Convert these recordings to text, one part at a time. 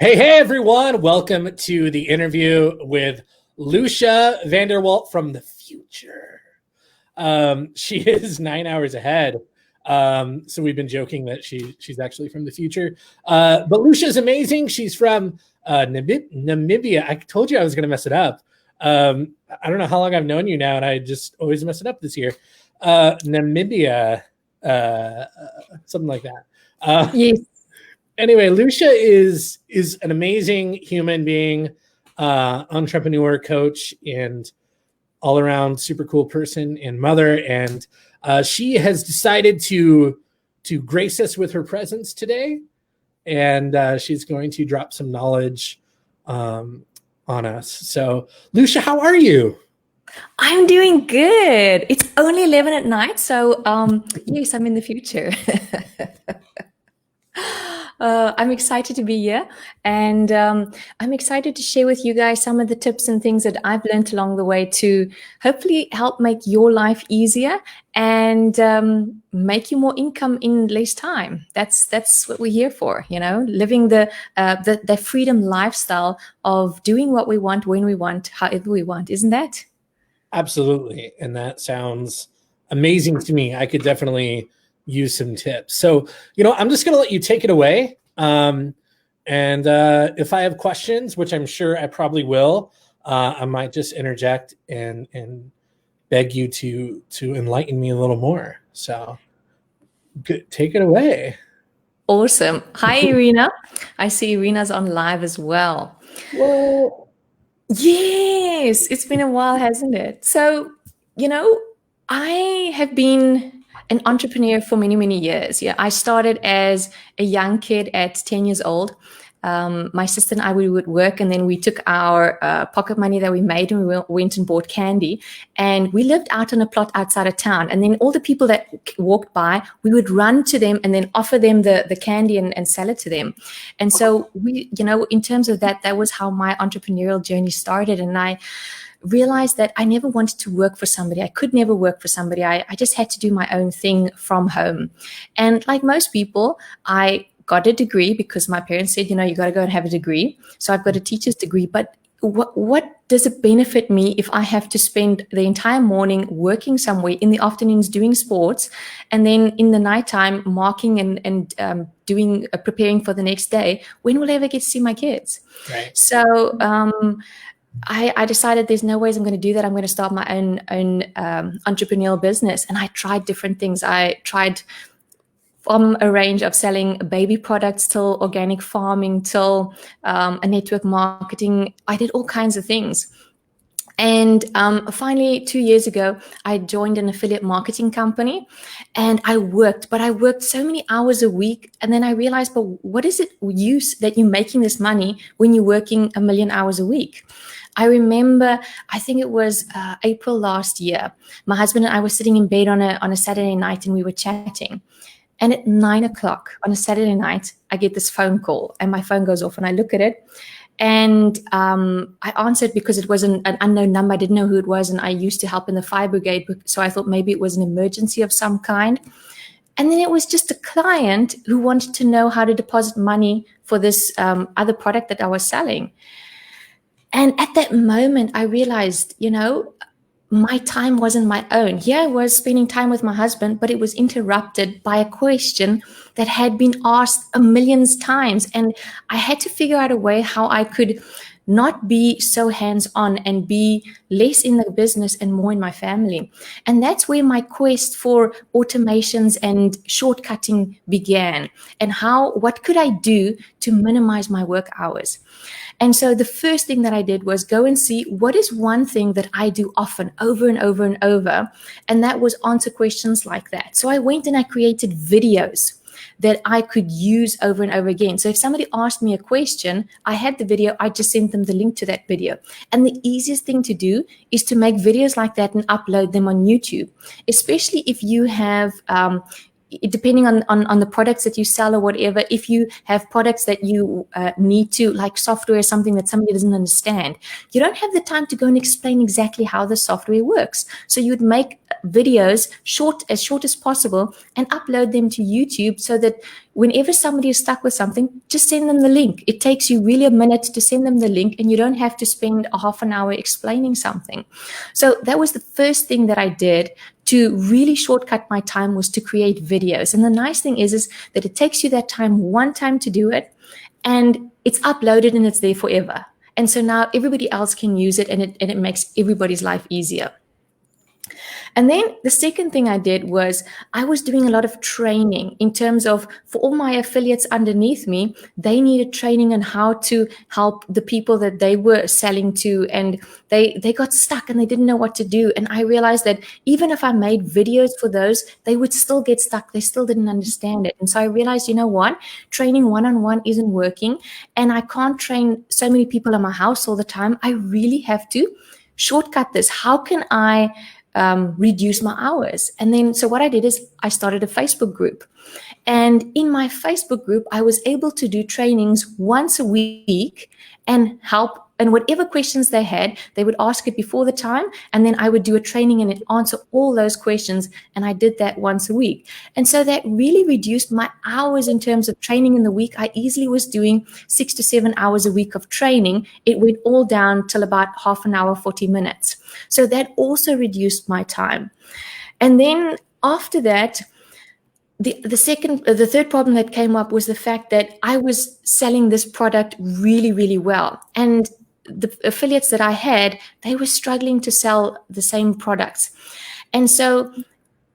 Hey, everyone. Welcome to the interview with Lucia Walt from the future. She is 9 hours ahead. So we've been joking that she's actually from the future. But Lucia's amazing. She's from Namibia. I told you I was going to mess it up. I don't know how long I've known you now, and I just always mess it up this year. Namibia, something like that. Yes. Anyway, Lucia is an amazing human being, entrepreneur, coach, and all around super cool person and mother. And she has decided to grace us with her presence today, and she's going to drop some knowledge on us. So, Lucia, how are you? I'm doing good. It's only 11 at night, so yes, I'm in the future. I'm excited to be here, and I'm excited to share with you guys some of the tips and things that I've learned along the way to hopefully help make your life easier and make you more income in less time. That's what we're here for, living the freedom lifestyle of doing what we want, when we want, however we want. Isn't that? Absolutely. And that sounds amazing to me. I could definitely use some tips. So, I'm just going to let you take it away. And if I have questions, which I'm sure I probably will, I might just interject and beg you to enlighten me a little more. So good. Take it away. Awesome. Hi, Irina. I see Irina's on live as well. Well, yes, it's been a while, hasn't it? So, I have been an entrepreneur for many, many years. Yeah, I started as a young kid at 10 years old. My sister and I, we would work, and then we took our pocket money that we made and we went and bought candy. And we lived out on a plot outside of town. And then all the people that walked by, we would run to them and then offer them the candy and sell it to them. And so we, in terms of that was how my entrepreneurial journey started. And I realized that I never wanted to work for somebody. I could never work for somebody. I just had to do my own thing from home. And like most people, I got a degree because my parents said, you got to go and have a degree. So I've got a teacher's degree. But what does it benefit me if I have to spend the entire morning working somewhere, in the afternoons doing sports, and then in the nighttime marking and doing preparing for the next day? When will I ever get to see my kids? Right. So I decided there's no ways I'm going to do that. I'm going to start my own entrepreneurial business. And I tried different things. I tried from a range of selling baby products till organic farming, till a network marketing. I did all kinds of things. And finally, 2 years ago, I joined an affiliate marketing company, and I worked so many hours a week. And then I realized, but what is it use that you're making this money when you're working 1 million hours a week? I remember, I think it was April last year, my husband and I were sitting in bed on a Saturday night, and we were chatting. And at 9 o'clock on a Saturday night, I get this phone call, and my phone goes off, and I look at it. And I answered because it was an unknown number. I didn't know who it was, and I used to help in the fire brigade, so I thought maybe it was an emergency of some kind. And then it was just a client who wanted to know how to deposit money for this other product that I was selling. And at that moment, I realized, my time wasn't my own. Here I was spending time with my husband, but it was interrupted by a question that had been asked a million times. And I had to figure out a way how I could not be so hands-on and be less in the business and more in my family. And that's where my quest for automations and shortcutting began. And what could I do to minimize my work hours? And so the first thing that I did was go and see what is one thing that I do often, over and over and over. And that was answer questions like that. So I went and I created videos that I could use over and over again. So if somebody asked me a question, I had the video, I just sent them the link to that video. And the easiest thing to do is to make videos like that and upload them on YouTube, especially if you have depending on the products that you sell or whatever, if you have products that you need to, like software, something that somebody doesn't understand, you don't have the time to go and explain exactly how the software works. So you'd make videos as short as possible and upload them to YouTube, so that whenever somebody is stuck with something, just send them the link. It takes you really a minute to send them the link, and you don't have to spend a half an hour explaining something. So that was the first thing that I did to really shortcut my time, was to create videos. And the nice thing is that it takes you that time, one time to do it, and it's uploaded and it's there forever. And so now everybody else can use it, and it makes everybody's life easier. And then the second thing I did was I was doing a lot of training in terms of, for all my affiliates underneath me, they needed training on how to help the people that they were selling to, and they got stuck and they didn't know what to do. And I realized that even if I made videos for those, they would still get stuck. They still didn't understand it. And so I realized, you know what, training one-on-one isn't working, and I can't train so many people in my house all the time. I really have to shortcut this. How can I reduce my hours? And then, so what I did is I started a Facebook group. And in my Facebook group, I was able to do trainings once a week and help. And whatever questions they had, they would ask it before the time. And then I would do a training and answer all those questions. And I did that once a week. And so that really reduced my hours in terms of training in the week. I easily was doing 6 to 7 hours a week of training. It went all down till about half an hour, 40 minutes. So that also reduced my time. And then after that, the third problem that came up was the fact that I was selling this product really, really well. And the affiliates that I had, they were struggling to sell the same products. And so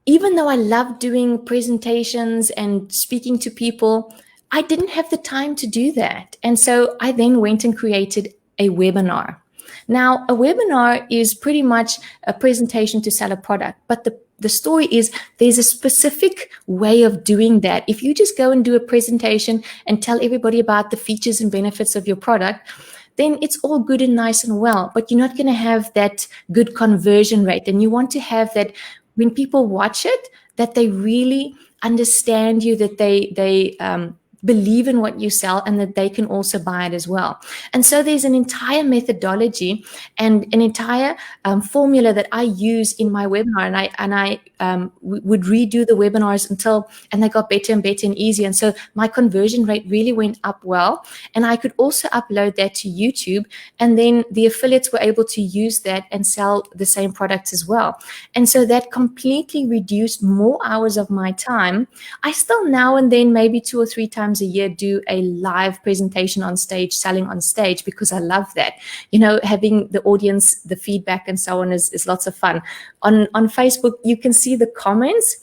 even though I loved doing presentations and speaking to people, I didn't have the time to do that. And so I then went and created a webinar. Now, a webinar is pretty much a presentation to sell a product, but the story is there's a specific way of doing that. If you just go and do a presentation and tell everybody about the features and benefits of your product, then it's all good and nice and well, but you're not going to have that good conversion rate. And you want to have that when people watch it, that they really understand you, that they believe in what you sell, and that they can also buy it as well. And so there's an entire methodology and an entire formula that I use in my webinar, and I would redo the webinars and they got better and better and easier. And so my conversion rate really went up well, and I could also upload that to YouTube, and then the affiliates were able to use that and sell the same products as well. And so that completely reduced more hours of my time. I still now and then, maybe 2 or 3 times a year, do a live presentation on stage, selling on stage, because I love that. You know, having the audience, the feedback and so on is lots of fun. On Facebook, you can see the comments,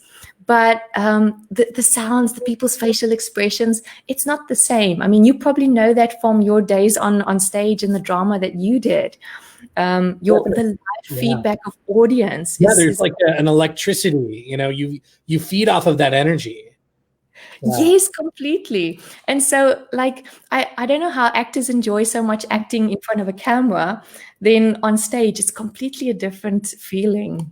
but the sounds, the people's facial expressions, it's not the same. I mean, you probably know that from your days on stage and the drama that you did. The live feedback of audience. There's like an electricity, you know, you feed off of that energy. Yeah. Yes, completely. And so, like, I don't know how actors enjoy so much acting in front of a camera. Then on stage, it's completely a different feeling.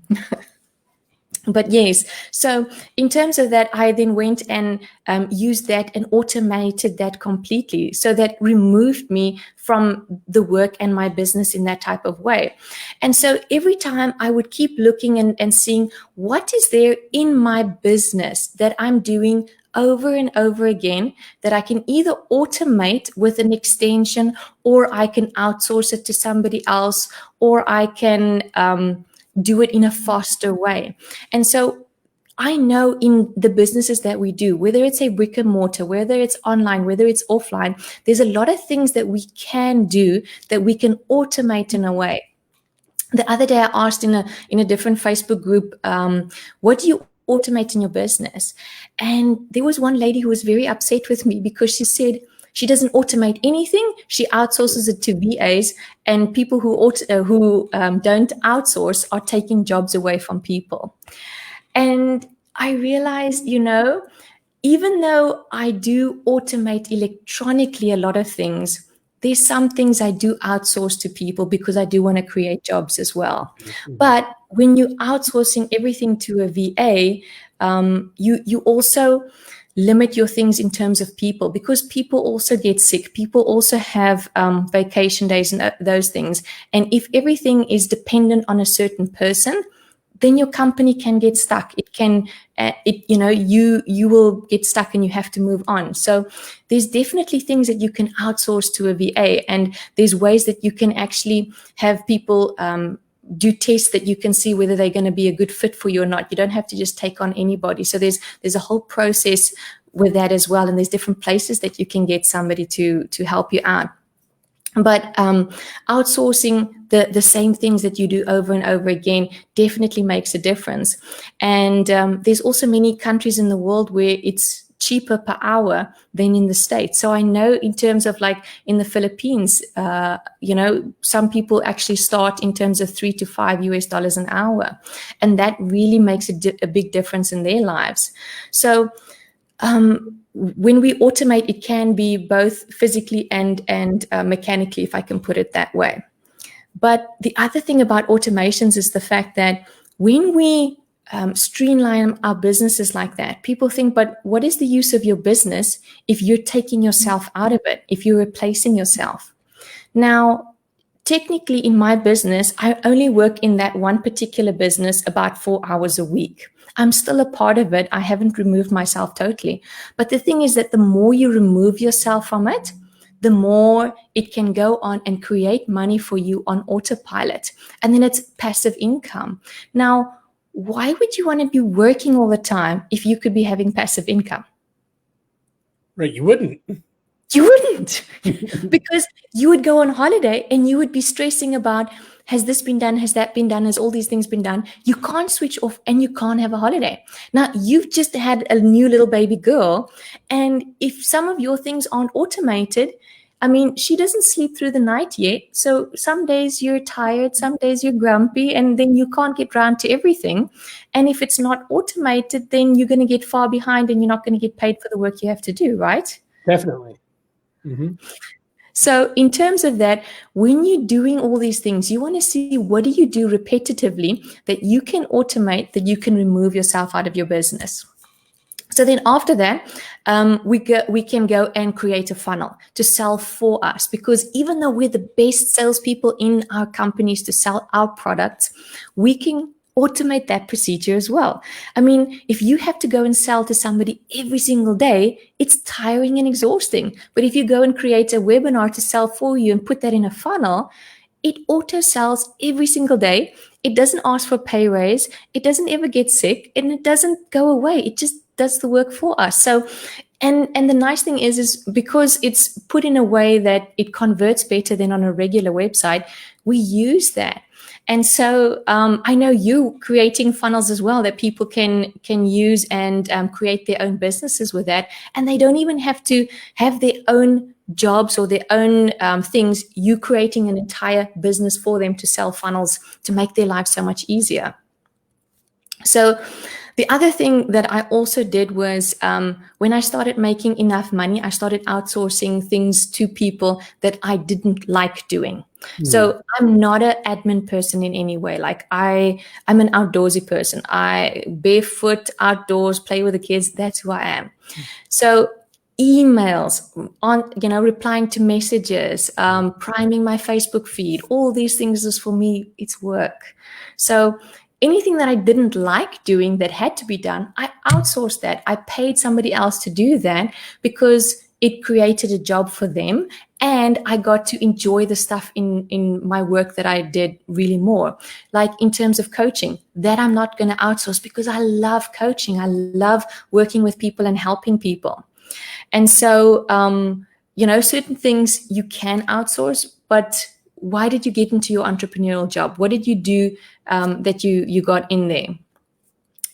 But yes, so in terms of that, I then went and used that and automated that completely. So that removed me from the work and my business in that type of way. And so every time I would keep looking and seeing what is there in my business that I'm doing over and over again that I can either automate with an extension, or I can outsource it to somebody else, or I can do it in a faster way. And so I know in the businesses that we do, whether it's a brick and mortar, whether it's online, whether it's offline, there's a lot of things that we can do that we can automate in a way. The other day I asked in a different Facebook group, what do you automate in your business? And there was one lady who was very upset with me because she said she doesn't automate anything. She outsources it to VAs, and people who don't outsource are taking jobs away from people. And I realized, you know, even though I do automate electronically a lot of things, there's some things I do outsource to people because I do want to create jobs as well. Mm-hmm. But when you're outsourcing everything to a VA, you also limit your things in terms of people, because people also get sick. People also have vacation days and those things. And if everything is dependent on a certain person, then your company can get stuck. It can, you will get stuck and you have to move on. So there's definitely things that you can outsource to a VA, and there's ways that you can actually have people do tests that you can see whether they're going to be a good fit for you or not. You don't have to just take on anybody. So there's a whole process with that as well, and there's different places that you can get somebody to help you out. But outsourcing the same things that you do over and over again definitely makes a difference. And there's also many countries in the world where it's cheaper per hour than in the States. So I know in terms of like in the Philippines, some people actually start in terms of $3 to $5 an hour. And that really makes a big difference in their lives. So when we automate, it can be both physically and mechanically, if I can put it that way. But the other thing about automations is the fact that when we streamline our businesses like that, people think, but what is the use of your business if you're taking yourself out of it, if you're replacing yourself? Now, technically in my business, I only work in that one particular business about 4 hours a week. I'm still a part of it. I haven't removed myself totally. But the thing is that the more you remove yourself from it, the more it can go on and create money for you on autopilot. And then it's passive income. Now, why would you want to be working all the time if you could be having passive income? Right, you wouldn't. You wouldn't, because you would go on holiday and you would be stressing about, has this been done? Has that been done? Has all these things been done? You can't switch off and you can't have a holiday. Now, you've just had a new little baby girl. And if some of your things aren't automated, I mean, she doesn't sleep through the night yet. So some days you're tired, some days you're grumpy, and then you can't get round to everything. And if it's not automated, then you're going to get far behind and you're not going to get paid for the work you have to do, right? Definitely. Mm-hmm. So in terms of that, when you're doing all these things, you want to see what do you do repetitively that you can automate, that you can remove yourself out of your business. So then after that, we can go and create a funnel to sell for us, because even though we're the best salespeople in our companies to sell our products, we can automate that procedure as well. I mean, if you have to go and sell to somebody every single day, it's tiring and exhausting. But if you go and create a webinar to sell for you and put that in a funnel, it auto sells every single day. It doesn't ask for pay raise. It doesn't ever get sick, and it doesn't go away. It just does the work for us. So, and the nice thing is because it's put in a way that it converts better than on a regular website, we use that. And so I know you creating funnels as well that people can use and create their own businesses with that. And they don't even have to have their own jobs or their own things. You creating an entire business for them to sell funnels to make their life so much easier. So the other thing that I also did was when I started making enough money, I started outsourcing things to people that I didn't like doing. So I'm not an admin person in any way. Like I'm an outdoorsy person. I barefoot, outdoors, play with the kids. That's who I am. So emails, replying to messages, priming my Facebook feed, all these things is for me, it's work. So anything that I didn't like doing that had to be done, I outsourced that. I paid somebody else to do that because it created a job for them, and I got to enjoy the stuff in my work that I did really more. Like in terms of coaching, that I'm not going to outsource because I love coaching. I love working with people and helping people. And so, certain things you can outsource, but why did you get into your entrepreneurial job? What did you do that you got in there?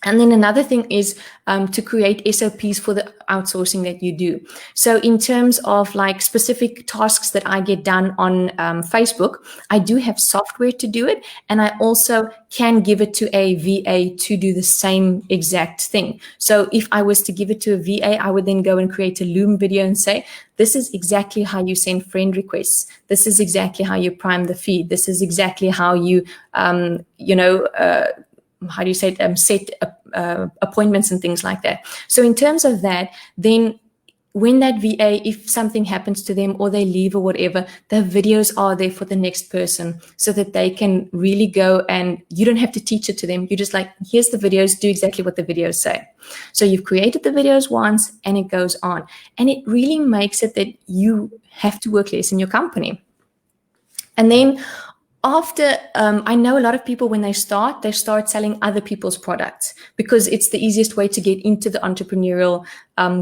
And then another thing is to create SOPs for the outsourcing that you do. So in terms of like specific tasks that I get done on Facebook, I do have software to do it. And I also can give it to a VA to do the same exact thing. So if I was to give it to a VA, I would then go and create a Loom video and say, this is exactly how you send friend requests. This is exactly how you prime the feed. This is exactly how you, set appointments and things like that. So in terms of that, then when that VA, if something happens to them or they leave or whatever, the videos are there for the next person so that they can really go, and you don't have to teach it to them. You're just like, here's the videos, do exactly what the videos say. So you've created the videos once and it goes on. And it really makes it that you have to work less in your company. And then after, I know a lot of people, when they start selling other people's products because it's the easiest way to get into the entrepreneurial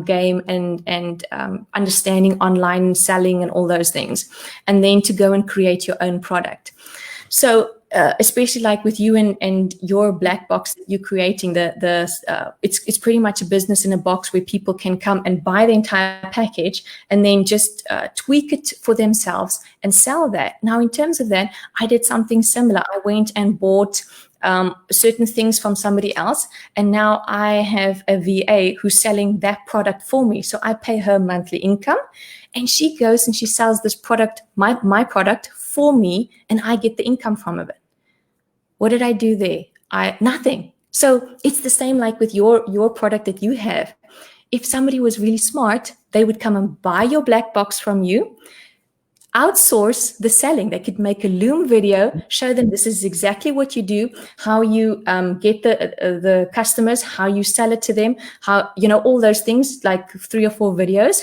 game and understanding online selling and all those things, and then to go and create your own product. So especially like with you and your black box that you're creating, it's pretty much a business in a box where people can come and buy the entire package and then just tweak it for themselves and sell that. Now, in terms of that, I did something similar. I went and bought certain things from somebody else, and now I have a VA who's selling that product for me. So I pay her monthly income, and she goes and she sells this product, my product, for me, and I get the income from it. What did I do there? Nothing. So it's the same like with your product that you have. If somebody was really smart, they would come and buy your black box from you, outsource the selling. They could make a Loom video, show them this is exactly what you do, how you get the customers, how you sell it to them, how, all those things, like 3 or 4 videos.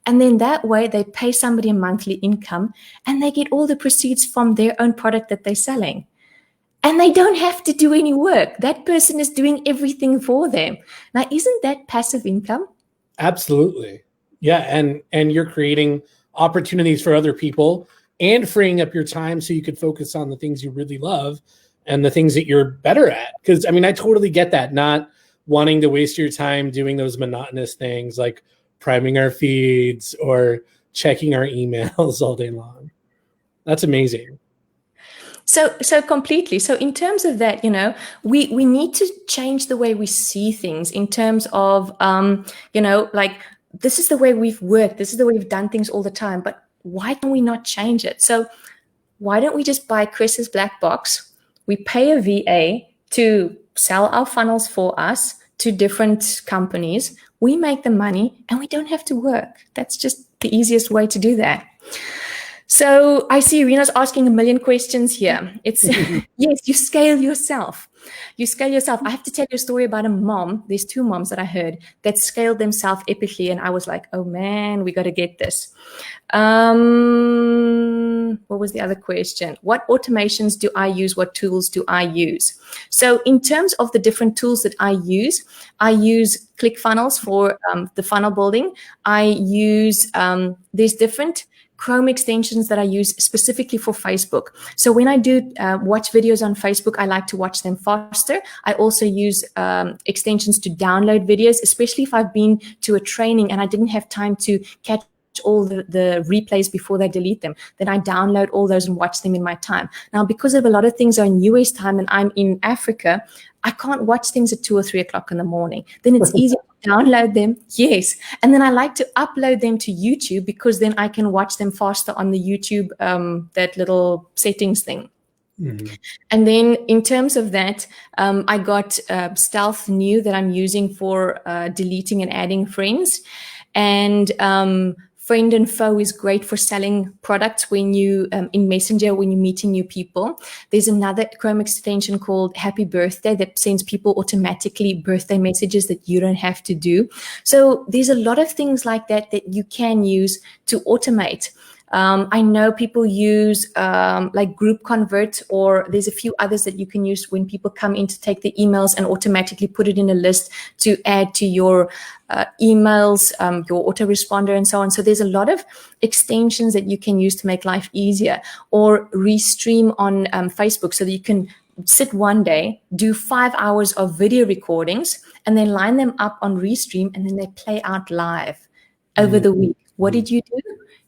And then that way they pay somebody a monthly income and they get all the proceeds from their own product that they're selling. And they don't have to do any work. That person is doing everything for them. Now, isn't that passive income? Absolutely. Yeah. And you're creating opportunities for other people and freeing up your time so you could focus on the things you really love and the things that you're better at. Because, I totally get that, not wanting to waste your time doing those monotonous things like priming our feeds or checking our emails all day long. That's amazing. So completely. So in terms of that, we need to change the way we see things in terms of, like, this is the way we've worked. This is the way we've done things all the time. But why can we not change it? So why don't we just buy Chris's black box? We pay a VA to sell our funnels for us to different companies. We make the money and we don't have to work. That's just the easiest way to do that. So I see Rena's asking a million questions here. It's yes, you scale yourself. You scale yourself. I have to tell you a story about a mom. There's 2 moms that I heard that scaled themselves epically, and I was like, oh man, we got to get this. What was the other question? What automations do I use? What tools do I use? So in terms of the different tools that I use ClickFunnels for the funnel building. I use, there's different Chrome extensions that I use specifically for Facebook. So when I do watch videos on Facebook, I like to watch them faster. I also use extensions to download videos, especially if I've been to a training and I didn't have time to catch all the replays before they delete them. Then I download all those and watch them in my time. Now, because of a lot of things are in US time and I'm in Africa, I can't watch things at 2 or 3 o'clock in the morning. Then it's easy to download them. Yes. And then I like to upload them to YouTube because then I can watch them faster on the YouTube, that little settings thing. Mm-hmm. And then in terms of that, I got Stealth New that I'm using for deleting and adding friends. And Friend and Foe is great for selling products when you in Messenger, when you're meeting new people. There's another Chrome extension called Happy Birthday that sends people automatically birthday messages that you don't have to do. So there's a lot of things like that that you can use to automate. I know people use like Group Convert, or there's a few others that you can use when people come in to take the emails and automatically put it in a list to add to your emails, your autoresponder and so on. So there's a lot of extensions that you can use to make life easier, or Restream on Facebook so that you can sit one day, do 5 hours of video recordings and then line them up on Restream and then they play out live over the week. What did you do?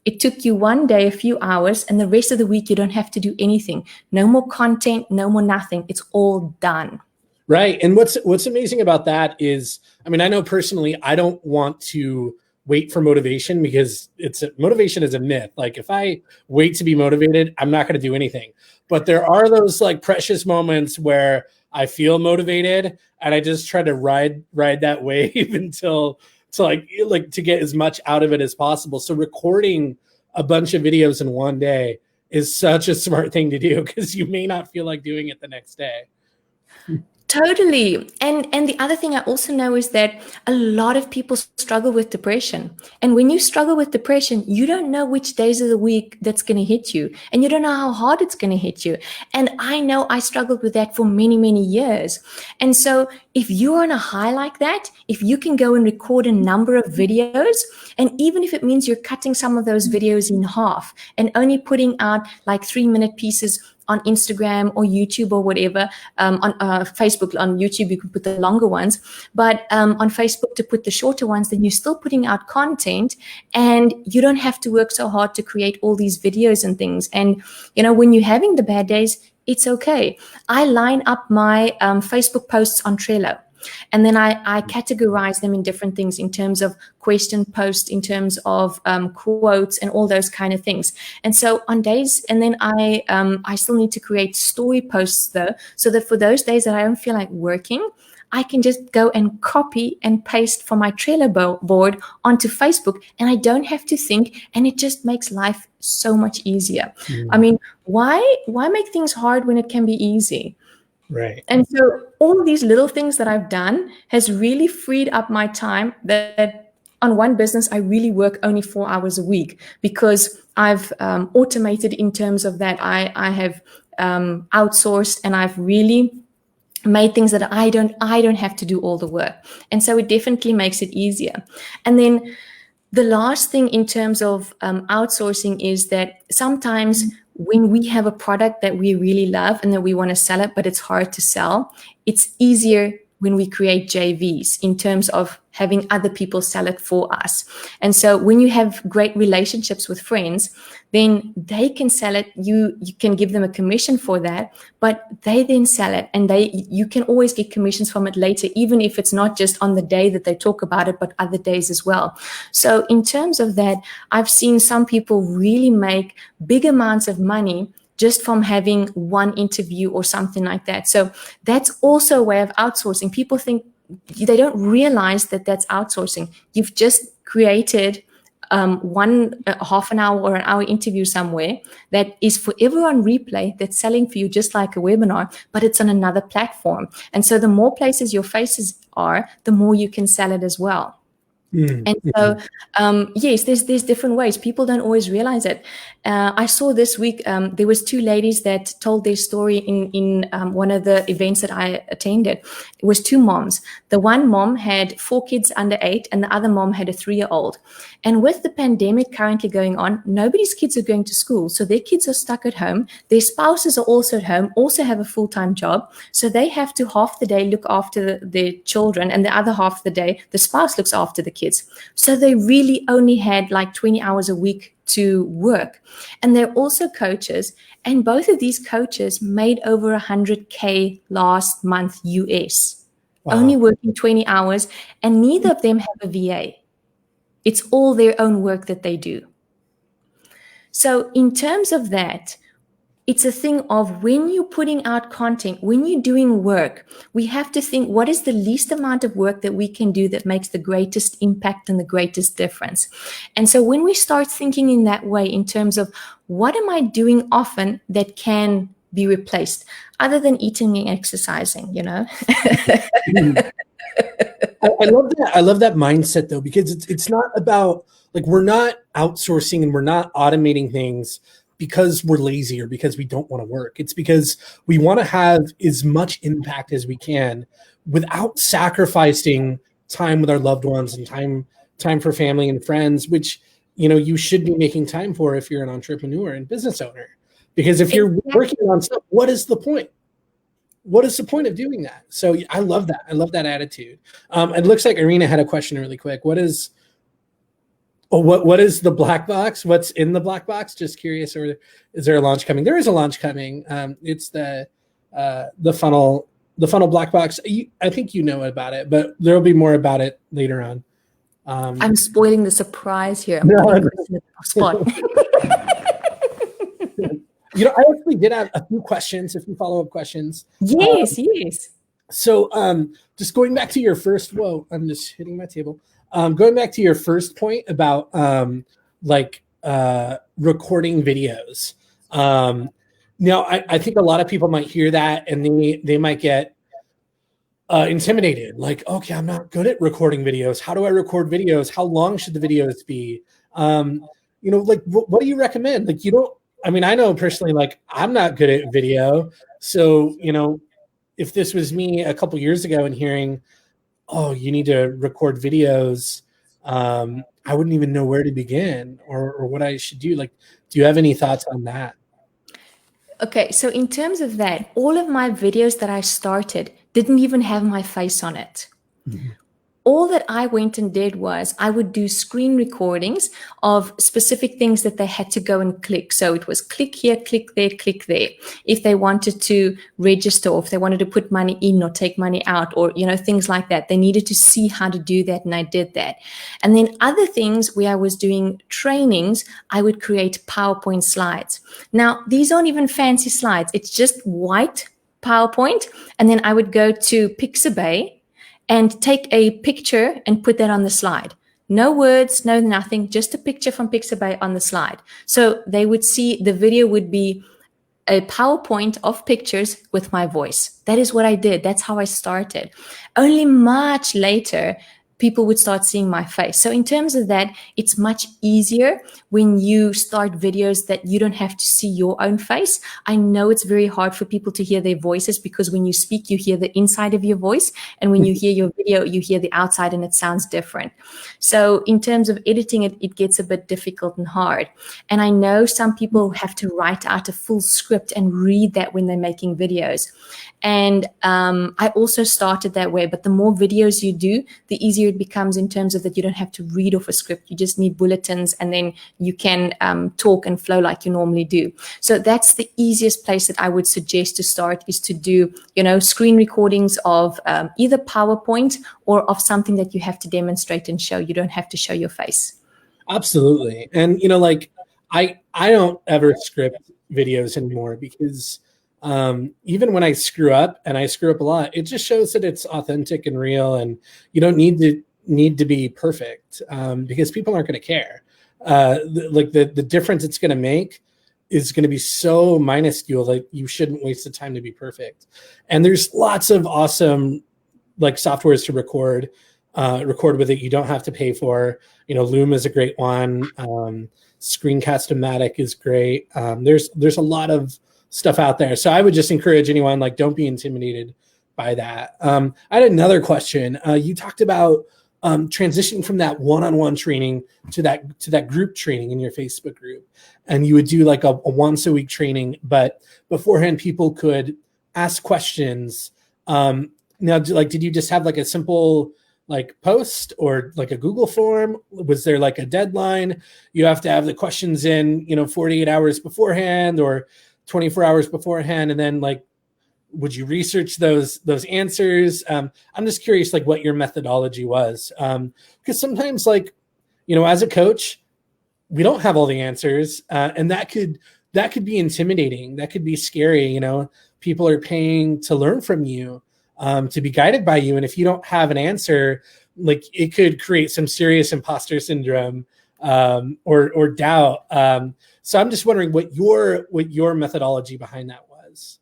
It took you one day, a few hours, and the rest of the week you don't have to do anything. No more content, no more nothing. It's all done. Right. And what's amazing about that is, I mean, I know personally, I don't want to wait for motivation because motivation is a myth. Like if I wait to be motivated, I'm not going to do anything. But there are those like precious moments where I feel motivated, and I just try to ride that wave until to like to get as much out of it as possible. So recording a bunch of videos in one day is such a smart thing to do, because you may not feel like doing it the next day. Totally. And the other thing I also know is that a lot of people struggle with depression. And when you struggle with depression, you don't know which days of the week that's going to hit you. And you don't know how hard it's going to hit you. And I know I struggled with that for many, many years. And so if you're on a high like that, if you can go and record a number of videos, and even if it means you're cutting some of those videos in half and only putting out like 3-minute pieces on Instagram or YouTube or whatever, on Facebook, on YouTube, you can put the longer ones, but on Facebook to put the shorter ones, then you're still putting out content, and you don't have to work so hard to create all these videos and things. And, you know, when you're having the bad days, it's okay. I line up my Facebook posts on Trello. And then I categorize them in different things, in terms of question posts, in terms of quotes, and all those kind of things. And so on days, and then I still need to create story posts though, so that for those days that I don't feel like working, I can just go and copy and paste from my Trello board onto Facebook, and I don't have to think, and it just makes life so much easier. I mean, why make things hard when it can be easy? Right. And so all these little things that I've done has really freed up my time. That on one business, I really work only 4 hours a week, because I've automated in terms of that. I have outsourced, and I've really made things that I don't have to do all the work. And so it definitely makes it easier. And then the last thing in terms of outsourcing is that sometimes when we have a product that we really love and that we want to sell it, but it's hard to sell, it's easier when we create JVs in terms of having other people sell it for us. And so when you have great relationships with friends, then they can sell it. You can give them a commission for that, but they then sell it, and you can always get commissions from it later, even if it's not just on the day that they talk about it, but other days as well. So in terms of that, I've seen some people really make big amounts of money just from having one interview or something like that. So that's also a way of outsourcing. People think, they don't realize that that's outsourcing. You've just created one half an hour or an hour interview somewhere that is forever on replay, that's selling for you just like a webinar, but it's on another platform. And so the more places your faces are, the more you can sell it as well. And so, yes, there's different ways. People don't always realize it. I saw this week, there was 2 ladies that told their story in one of the events that I attended. It was 2 moms. The one mom had 4 kids under 8, and the other mom had a 3-year-old. And with the pandemic currently going on, nobody's kids are going to school. So their kids are stuck at home. Their spouses are also at home, also have a full-time job. So they have to half the day look after their children, and the other half of the day, the spouse looks after the kids. So they really only had like 20 hours a week to work. And they're also coaches. And both of these coaches made over 100K last month US, only working 20 hours. And neither of them have a VA. It's all their own work that they do. So in terms of that, it's a thing of when you're putting out content, when you're doing work, we have to think, what is the least amount of work that we can do that makes the greatest impact and the greatest difference? And so when we start thinking in that way, in terms of what am I doing often that can be replaced, other than eating and exercising, you know? I love that. I love that mindset though, because it's not about, like, we're not outsourcing and we're not automating things because we're lazy or because we don't want to work. It's because we want to have as much impact as we can without sacrificing time with our loved ones and time for family and friends, which, you know, you should be making time for if you're an entrepreneur and business owner. Because if you're working on stuff, what is the point? What is the point of doing that? So I love that. I love that attitude. It looks like Irina had a question really quick. What is the black box? What's in the black box? Just curious. Or is there a launch coming? There is a launch coming. It's the funnel black box. I think you know about it, but there will be more about it later on. I'm spoiling the surprise here. I'm no, spot. I actually did have a few questions, a few follow-up questions. Yes. So just going back to your first, whoa, I'm just hitting my table. Going back to your first point about recording videos. Now, I think a lot of people might hear that and they might get intimidated. Like, okay, I'm not good at recording videos. How do I record videos? How long should the videos be? What do you recommend? Like, I know personally, like, I'm not good at video. So, if this was me a couple years ago and hearing, oh, you need to record videos, I wouldn't even know where to begin or what I should do. Like, do you have any thoughts on that? Okay, so in terms of that, all of my videos that I started didn't even have my face on it. Mm-hmm. All that I went and did was I would do screen recordings of specific things that they had to go and click. So it was click here, click there, click there. If they wanted to register, or if they wanted to put money in or take money out, or, things like that, they needed to see how to do that. And I did that. And then other things where I was doing trainings, I would create PowerPoint slides. Now, these aren't even fancy slides. It's just white PowerPoint. And then I would go to Pixabay and take a picture and put that on the slide. No words, no nothing, just a picture from Pixabay on the slide. So they would see the video would be a PowerPoint of pictures with my voice. That is what I did. That's how I started. Only much later, people would start seeing my face. So in terms of that, it's much easier when you start videos that you don't have to see your own face. I know it's very hard for people to hear their voices because when you speak, you hear the inside of your voice. And when you hear your video, you hear the outside and it sounds different. So in terms of editing it, it gets a bit difficult and hard. And I know some people have to write out a full script and read that when they're making videos. And I also started that way, but the more videos you do, the easier it becomes in terms of that you don't have to read off a script. You just need bulletins and then you can talk and flow like you normally do. So that's the easiest place that I would suggest to start, is to do, screen recordings of either PowerPoint or of something that you have to demonstrate and show. You don't have to show your face. Absolutely. And, I don't ever script videos anymore because even when I screw up, and I screw up a lot, it just shows that it's authentic and real, and you don't need to be perfect because people aren't going to care. The difference it's going to make is going to be so minuscule that you shouldn't waste the time to be perfect. And there's lots of awesome softwares to record with it. You don't have to pay for. Loom is a great one. Screencast-O-Matic is great. There's a lot of stuff out there. So I would just encourage anyone, don't be intimidated by that. I had another question. You talked about transitioning from that one-on-one training to that group training in your Facebook group. And you would do a once a week training, but beforehand people could ask questions. Now, did you just have a simple post or a Google form? Was there a deadline? You have to have the questions in, 48 hours beforehand or 24 hours beforehand, and then would you research those answers? I'm just curious what your methodology was, because sometimes as a coach, we don't have all the answers, and that could be intimidating. That could be scary. People are paying to learn from you, to be guided by you, and if you don't have an answer, it could create some serious imposter syndrome or doubt. So I'm just wondering what your methodology behind that was.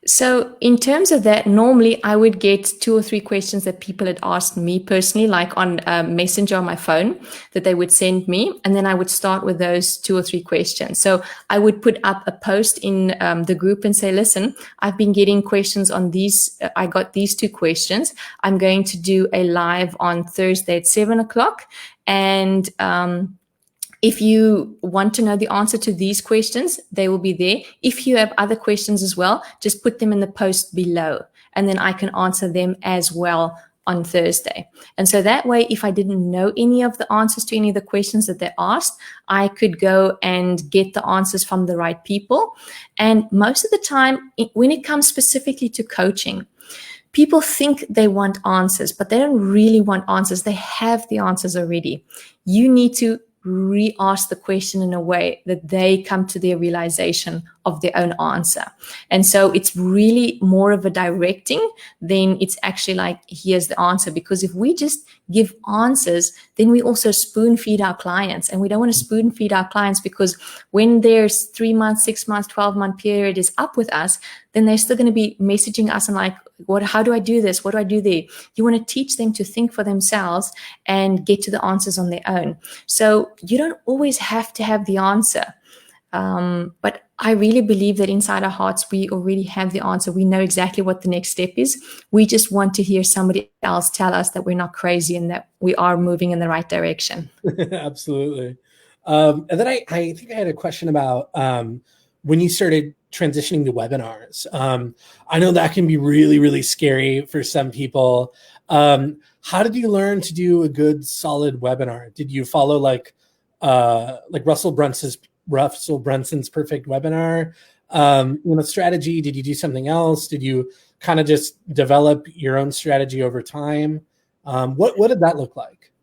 So in terms of that, normally I would get 2 or 3 questions that people had asked me personally, on Messenger on my phone, that they would send me. And then I would start with those 2 or 3 questions. So I would put up a post in the group and say, listen, I've been getting questions on these. I got these 2 questions. I'm going to do a live on Thursday at 7:00. And if you want to know the answer to these questions, they will be there. If you have other questions as well, just put them in the post below, and then I can answer them as well on Thursday. And so that way, if I didn't know any of the answers to any of the questions that they asked, I could go and get the answers from the right people. And most of the time, when it comes specifically to coaching, people think they want answers, but they don't really want answers. They have the answers already. You need to re-ask the question in a way that they come to their realization of their own answer. And so it's really more of a directing than it's actually like, here's the answer. Because if we just give answers, then we also spoon feed our clients. And we don't want to spoon feed our clients, because when their 3 months, 6 months, 12-month period is up with us, then they're still going to be messaging us and like, how do I do this? What do I do there? You want to teach them to think for themselves and get to the answers on their own. So you don't always have to have the answer. But I really believe that inside our hearts, we already have the answer. We know exactly what the next step is. We just want to hear somebody else tell us that we're not crazy and that we are moving in the right direction. Absolutely. And then I think I had a question about when you started transitioning to webinars. I know that can be really, really scary for some people. How did you learn to do a good, solid webinar? Did you follow like Russell Brunson's perfect webinar strategy? Did you do something else? Did you kind of just develop your own strategy over time? What did that look like?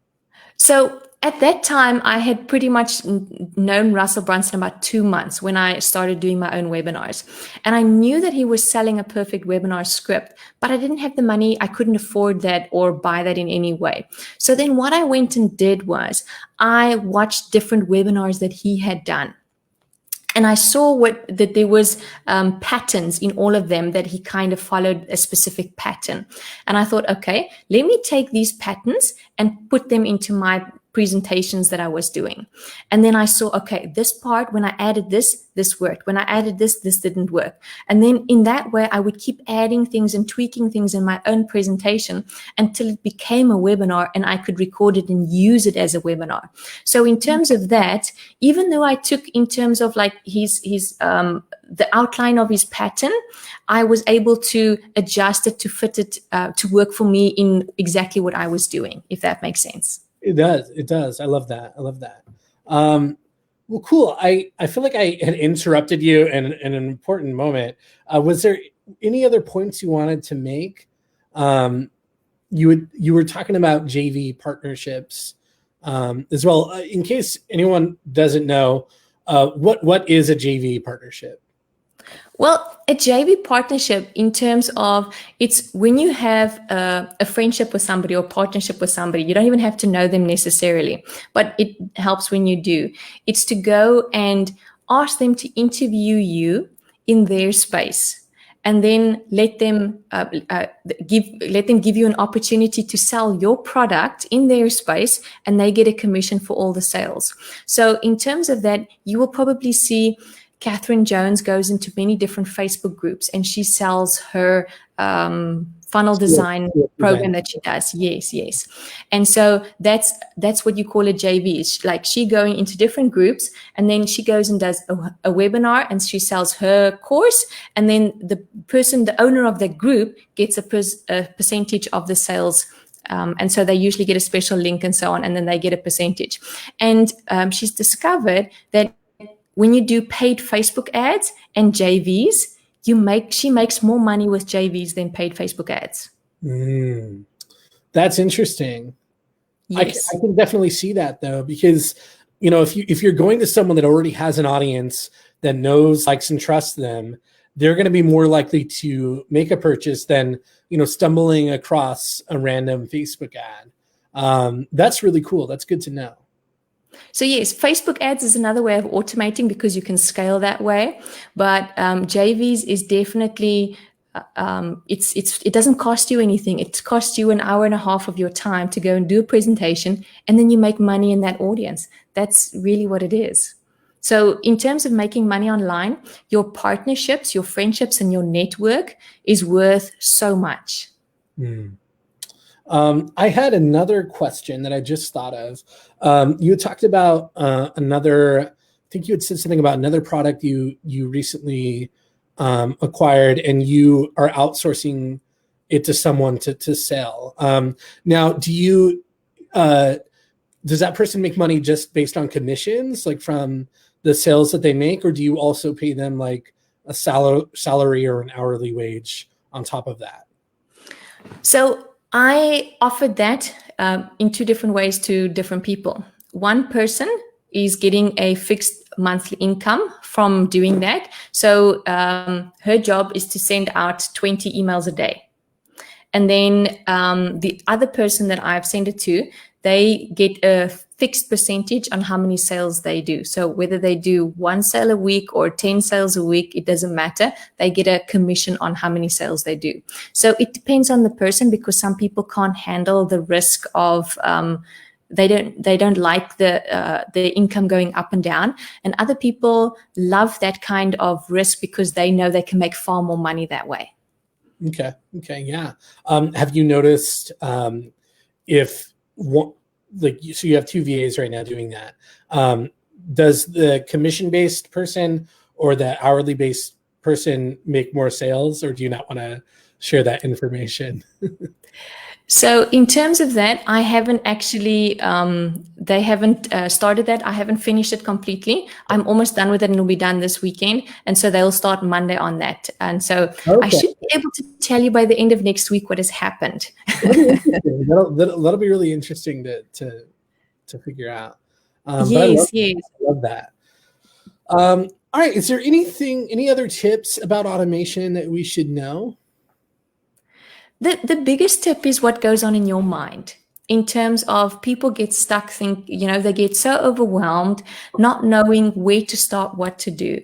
So at that time, I had pretty much known Russell Brunson about 2 months when I started doing my own webinars. And I knew that he was selling a perfect webinar script, but I didn't have the money. I couldn't afford that or buy that in any way. So then what I went and did was I watched different webinars that he had done. And I saw that there was patterns in all of them, that he kind of followed a specific pattern. And I thought, okay, let me take these patterns and put them into my presentations that I was doing. And then I saw, okay, this part, when I added this worked. When I added this didn't work. And then in that way, I would keep adding things and tweaking things in my own presentation until it became a webinar and I could record it and use it as a webinar. So in terms of that, even though I took in terms of like the outline of his pattern, I was able to adjust it to fit it to work for me in exactly what I was doing, if that makes sense. It does. I love that. Well, cool. I feel like I had interrupted you in an important moment. Was there any other points you wanted to make? You were talking about JV partnerships as well. In case anyone doesn't know, what is a JV partnership? Well, a JV partnership, in terms of, it's when you have a friendship with somebody or partnership with somebody, you don't even have to know them necessarily, but it helps when you do. It's to go and ask them to interview you in their space, and then let them give you an opportunity to sell your product in their space, and they get a commission for all the sales. So in terms of that, you will probably see Catherine Jones goes into many different Facebook groups and she sells her funnel design program that she does. Yes. And so that's what you call a JV. It's like she going into different groups, and then she goes and does a webinar and she sells her course, and then the owner of the group gets a percentage of the sales. And so they usually get a special link and so on, and then they get a percentage. And she's discovered that when you do paid Facebook ads and JVs, she makes more money with JVs than paid Facebook ads. That's interesting. Yes. I can definitely see that though, because if you're going to someone that already has an audience that knows, likes, and trusts them, they're going to be more likely to make a purchase than stumbling across a random Facebook ad. That's really cool. That's good to know. So yes, Facebook ads is another way of automating because you can scale that way. But JVs is definitely, it doesn't cost you anything. It costs you an hour and a half of your time to go and do a presentation, and then you make money in that audience. That's really what it is. So in terms of making money online, your partnerships, your friendships, and your network is worth so much. I had another question that I just thought of. You talked about I think you had said something about another product you recently acquired, and you are outsourcing it to someone to sell. Now, does that person make money just based on commissions, like from the sales that they make, or do you also pay them like a salary or an hourly wage on top of that? So I offered that in two different ways to different people. One person is getting a fixed monthly income from doing that. So her job is to send out 20 emails a day. And then the other person that I've sent it to, they get a fixed percentage on how many sales they do. So whether they do 1 sale a week or 10 sales a week, it doesn't matter. They get a commission on how many sales they do. So it depends on the person, because some people can't handle the risk of they don't like the income going up and down, and other people love that kind of risk because they know they can make far more money that way. Okay, yeah. Have you noticed if one, like, so you have 2 VAs right now doing that? Does the commission-based person or the hourly-based person make more sales, or do you not want to share that information? So in terms of that, I haven't actually, they haven't started that. I haven't finished it completely. I'm almost done with it, and it'll be done this weekend. And so they'll start Monday on that. And so I should be able to tell you by the end of next week what has happened. That'll be really interesting to figure out. Yes. I love that. All right. Is there any other tips about automation that we should know? The biggest tip is what goes on in your mind, in terms of people get stuck, they get so overwhelmed, not knowing where to start, what to do.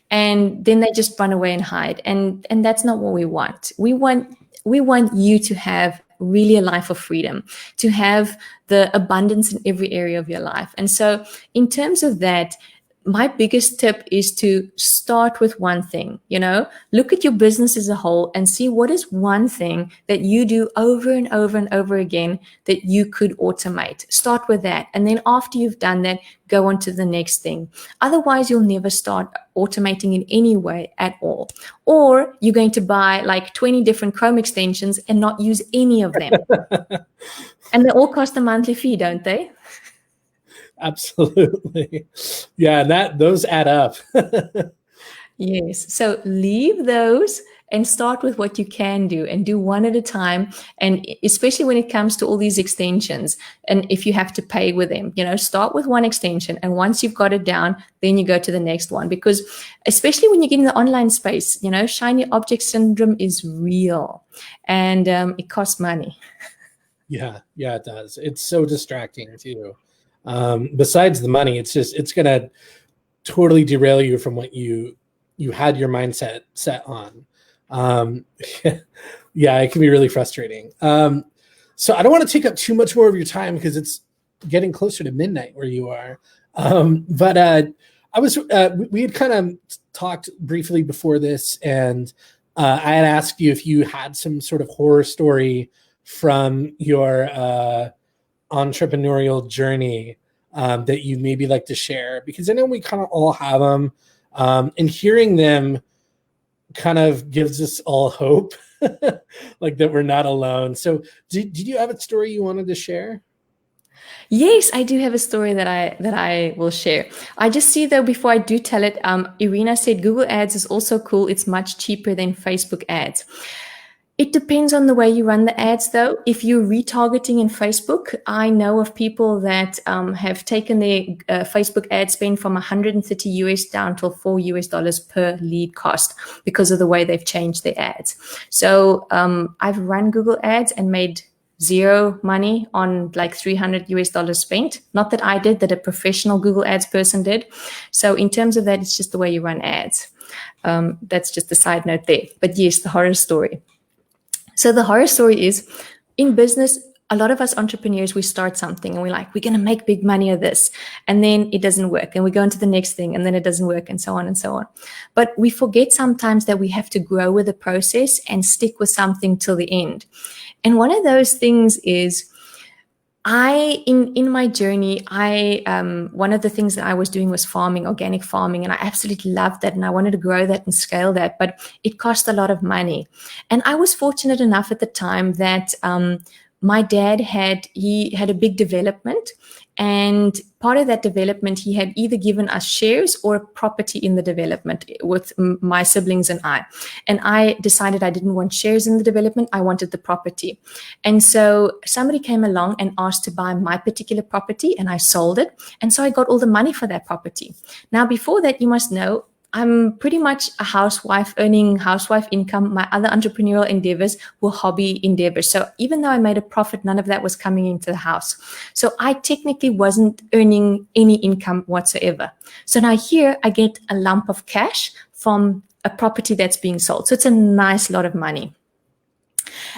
And then they just run away and hide. And that's not what we want. We want you to have really a life of freedom, to have the abundance in every area of your life. And so in terms of that, my biggest tip is to start with one thing. Look at your business as a whole and see what is one thing that you do over and over and over again that you could automate. Start with that. And then after you've done that, go on to the next thing. Otherwise, you'll never start automating in any way at all. Or you're going to buy like 20 different Chrome extensions and not use any of them. And they all cost a monthly fee, don't they? Absolutely. Yeah, those add up. Yes. So leave those and start with what you can do, and do one at a time. And especially when it comes to all these extensions, and if you have to pay with them, start with one extension. And once you've got it down, then you go to the next one. Because especially when you get in the online space, shiny object syndrome is real, and it costs money. Yeah, it does. It's so distracting too. Besides the money, it's going to totally derail you from what you had your mindset set on. Yeah, it can be really frustrating. So I don't want to take up too much more of your time because it's getting closer to midnight where you are. But we had kind of talked briefly before this, and I had asked you if you had some sort of horror story from your entrepreneurial journey that you maybe like to share, because I know we kind of all have them, and hearing them kind of gives us all hope, like that we're not alone. So did you have a story you wanted to share? Yes, I do have a story that I will share. I just see, though, before I do tell it, Irina said Google Ads is also cool. It's much cheaper than Facebook ads. It depends on the way you run the ads, though. If you're retargeting in Facebook, I know of people that have taken their Facebook ad spend from 130 US down to $4 US per lead cost because of the way they've changed their ads. So I've run Google ads and made zero money on like $300 US spent. Not that I did, that a professional Google ads person did. So in terms of that, it's just the way you run ads. That's just a side note there. But yes, the horror story. So the horror story is, in business, a lot of us entrepreneurs, we start something and we're like, we're going to make big money of this. And then it doesn't work. And we go into the next thing and then it doesn't work, and so on and so on. But we forget sometimes that we have to grow with the process and stick with something till the end. And one of those things is, in my journey, one of the things that I was doing was farming, organic farming, and I absolutely loved that, and I wanted to grow that and scale that, but it cost a lot of money. And I was fortunate enough at the time that my dad had a big development, And part of that development, he had either given us shares or property in the development with my siblings and I. And I decided I didn't want shares in the development. I wanted the property. And so somebody came along and asked to buy my particular property, and I sold it. And so I got all the money for that property. Now, before that, you must know, I'm pretty much a housewife, earning housewife income. My other entrepreneurial endeavors were hobby endeavors. So even though I made a profit, none of that was coming into the house. So I technically wasn't earning any income whatsoever. So now here I get a lump of cash from a property that's being sold. So it's a nice lot of money.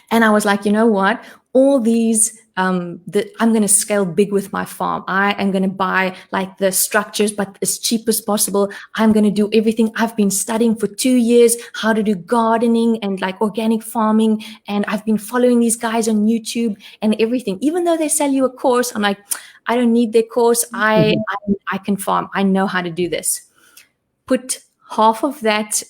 And I was like, you know what? All these, I'm going to scale big with my farm. I am going to buy like the structures, but as cheap as possible. I'm going to do everything. I've been studying for 2 years how to do gardening and like organic farming. And I've been following these guys on YouTube and everything. Even though they sell you a course, I'm like, I don't need their course. I can farm. I know how to do this. Put half of that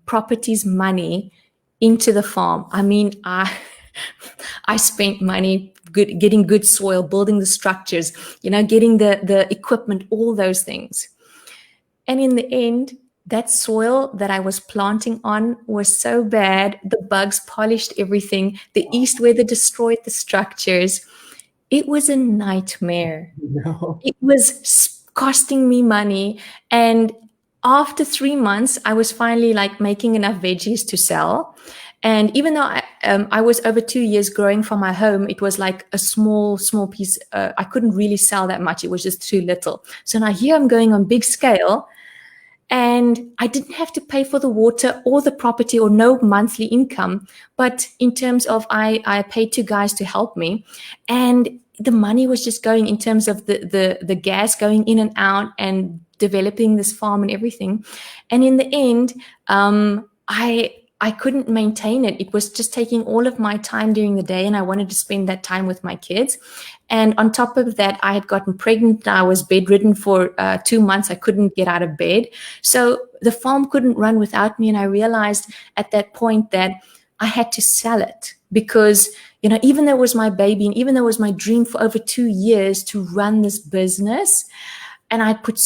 property's money into the farm. I mean, I spent money getting good soil, building the structures, getting the equipment, all those things. And in the end, that soil that I was planting on was so bad. The bugs polished everything. The east weather destroyed the structures. It was a nightmare. No. It was costing me money. And after 3 months, I was finally like making enough veggies to sell. And even though I was over 2 years growing from my home, it was like a small piece. I couldn't really sell that much. It was just too little. So now here I'm going on big scale, and I didn't have to pay for the water or the property or no monthly income. But in terms of I paid 2 guys to help me, and the money was just going in terms of the gas going in and out and developing this farm and everything. And in the end, I couldn't maintain it. It was just taking all of my time during the day, and I wanted to spend that time with my kids. And on top of that, I had gotten pregnant. I was bedridden for 2 months. I couldn't get out of bed. So the farm couldn't run without me. And I realized at that point that I had to sell it because, even though it was my baby and even though it was my dream for over 2 years to run this business, and I put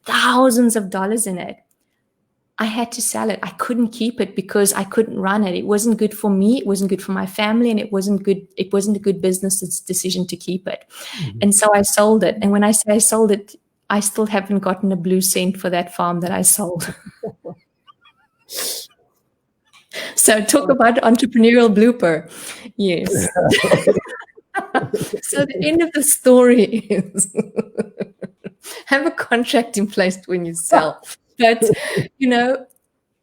thousands of dollars in it, I had to sell it. I couldn't keep it because I couldn't run it. It wasn't good for me. It wasn't good for my family, and it wasn't good. It wasn't a good business decision to keep it. Mm-hmm. And so I sold it. And when I say I sold it, I still haven't gotten a blue cent for that farm that I sold. So talk about entrepreneurial blooper. Yes. So the end of the story is have a contract in place when you sell. But,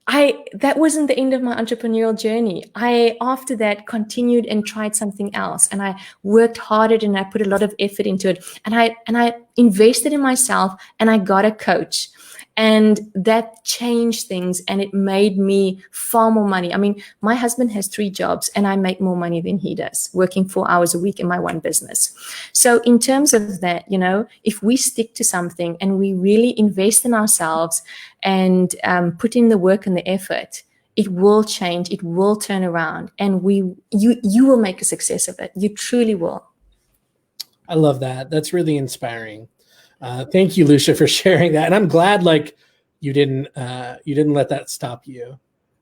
that wasn't the end of my entrepreneurial journey. I, after that, continued and tried something else. And I worked harder and I put a lot of effort into it. And I invested in myself, and I got a coach. And that changed things, and it made me far more money. I mean, my husband has 3 jobs, and I make more money than he does, working 4 hours a week in my one business. So in terms of that, if we stick to something and we really invest in ourselves and put in the work and the effort, it will change, it will turn around, and you will make a success of it. You truly will. I love that. That's really inspiring. Thank you, Lucia, for sharing that. And I'm glad you didn't let that stop you.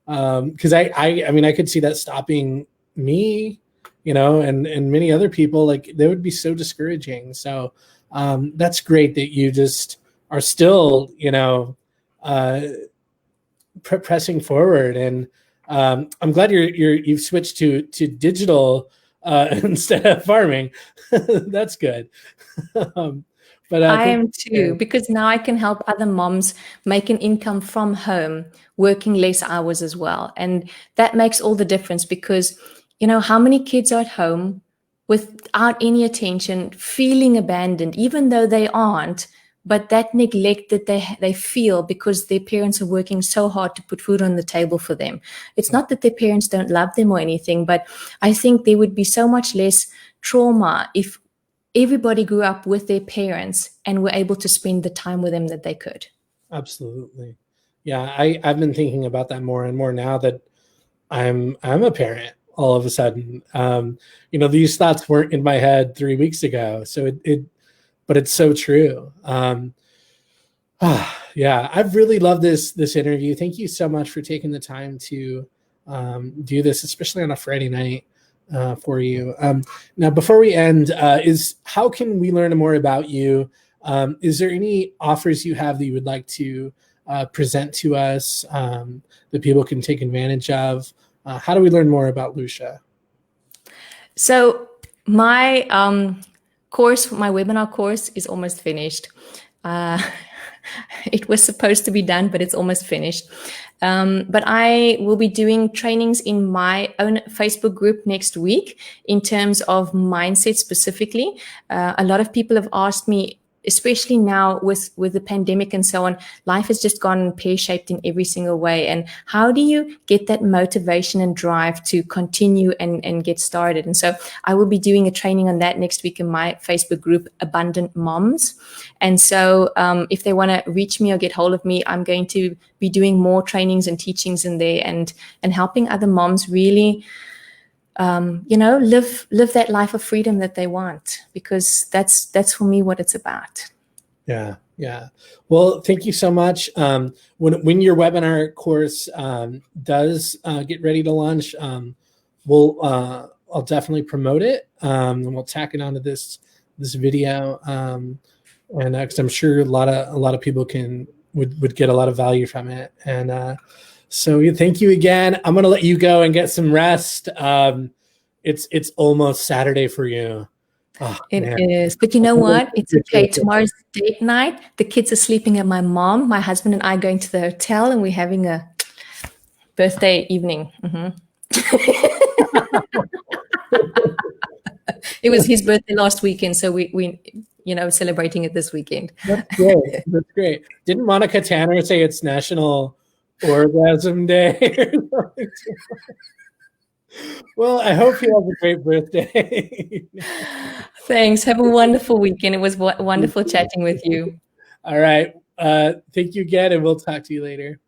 Cause I mean, I could see that stopping me, and many other people. Like, that would be so discouraging. So, that's great that you just are still, pressing forward. And, I'm glad you've switched to digital, instead of farming. That's good. But I am too, because now I can help other moms make an income from home, working less hours as well. And that makes all the difference because, how many kids are at home without any attention, feeling abandoned, even though they aren't, but that neglect that they feel because their parents are working so hard to put food on the table for them. It's not that their parents don't love them or anything, but I think there would be so much less trauma if everybody grew up with their parents and were able to spend the time with them that they could. Absolutely. Yeah. I've been thinking about that more and more now that I'm a parent all of a sudden. These thoughts weren't in my head 3 weeks ago. So but it's so true. Yeah, I've really loved this interview. Thank you so much for taking the time to do this, especially on a Friday night for you. Now, before we end, is how can we learn more about you? Is there any offers you have that you would like to present to us that people can take advantage of? How do we learn more about Lucia? So my course, my webinar course is almost finished. It was supposed to be done, but it's almost finished. But I will be doing trainings in my own Facebook group next week in terms of mindset specifically. A lot of people have asked me, especially now with the pandemic and so on, life has just gone pear-shaped in every single way. And how do you get that motivation and drive to continue and get started? And so I will be doing a training on that next week in my Facebook group, Abundant Moms. And so if they want to reach me or get hold of me, I'm going to be doing more trainings and teachings in there and helping other moms really live that life of freedom that they want, because that's for me what it's about. Yeah. Well, thank you so much. When your webinar course does get ready to launch, I'll definitely promote it, and we'll tack it onto this video, and because I'm sure a lot of people would get a lot of value from it. And so thank you again. I'm gonna let you go and get some rest. It's almost Saturday for you. Oh, it man. is, but you know what? It's okay. Tomorrow's date night. The kids are sleeping at my mom. My husband and I are going to the hotel, and we're having a birthday evening. It was his birthday last weekend, so we celebrating it this weekend. That's great. That's great. Didn't Monica Tanner say it's National Orgasm Day? Well, I hope you have a great birthday. Thanks. Have a wonderful weekend. It was wonderful chatting with you. All right. Thank you again, and we'll talk to you later.